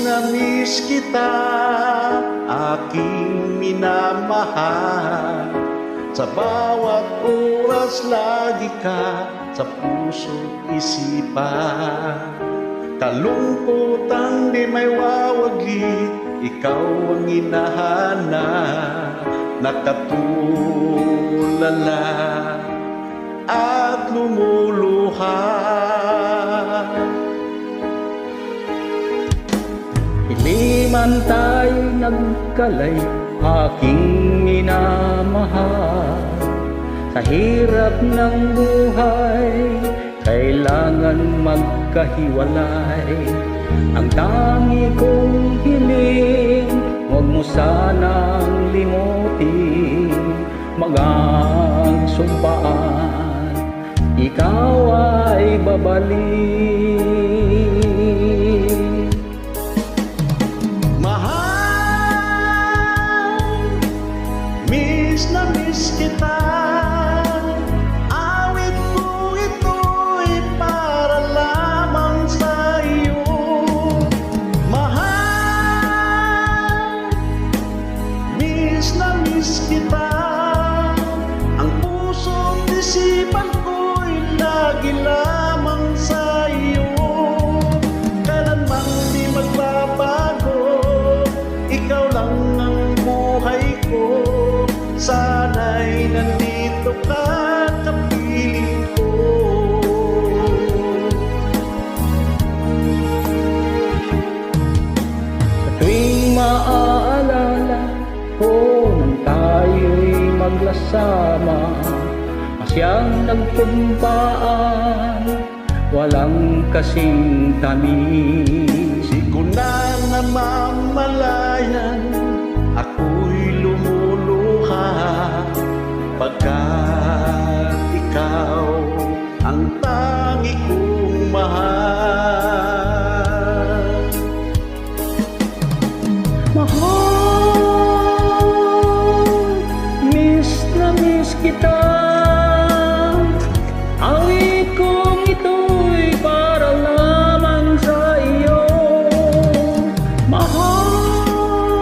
na miss kita, aking minamahal. Sa bawat oras lagi ka sa puso't isipan. Kalungkutan di may wawaglit, ikaw ang hinahanap. Nakatulala at lumuluha. Hindi man tayo nagkalay, aking minamahal. Sa hirap ng buhay, kailangan magkahiwalay. Ang tangi kong hiling, huwag mo sanang limutin. Magang sumpaan, ikaw ay babalik. Mahal, miss na miss kita. Awit ko ito'y para lamang sa iyo. Mahal, miss na miss kita. Ang puso't isipan ko'y lagi lamang sa iyo. Kailanman di magbabago, ikaw lang ang buhay ko. Sana'y nandito ka, kapiling ko. Sa tuwing maaalala ko nang tayo'y maglasama, masyang nagkumpaan, walang kasing tamis. Di ko na namamalayan, ako'y lumuluha, pagkat ikaw ang tangi kong mahal. Mahal, miss na miss kita. Awit kong ito'y para lamang sa iyo. Mahal,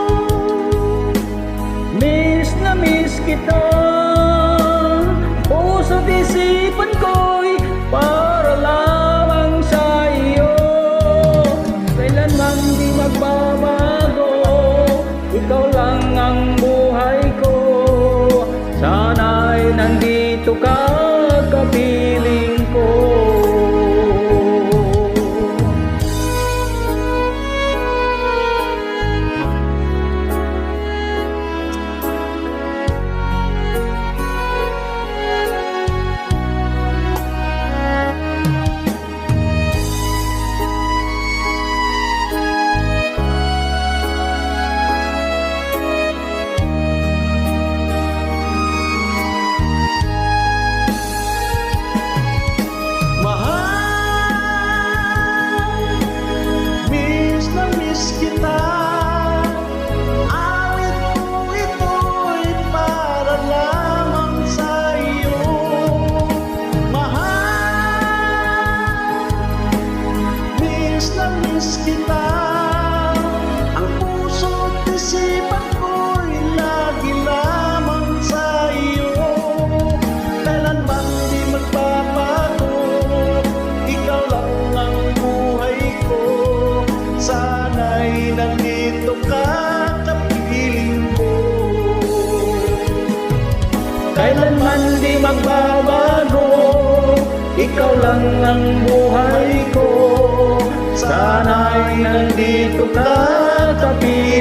miss na miss kita. Puso't isipan ko'y para lamang sa iyo. Kailanman di magbabago, ikaw lang ang buhay ko. Sana'y nandito ka, kapiling ko. Kailanman di magbabago, ikaw lang ang buhay ko. Sana'y nandito ka, kapiling ko.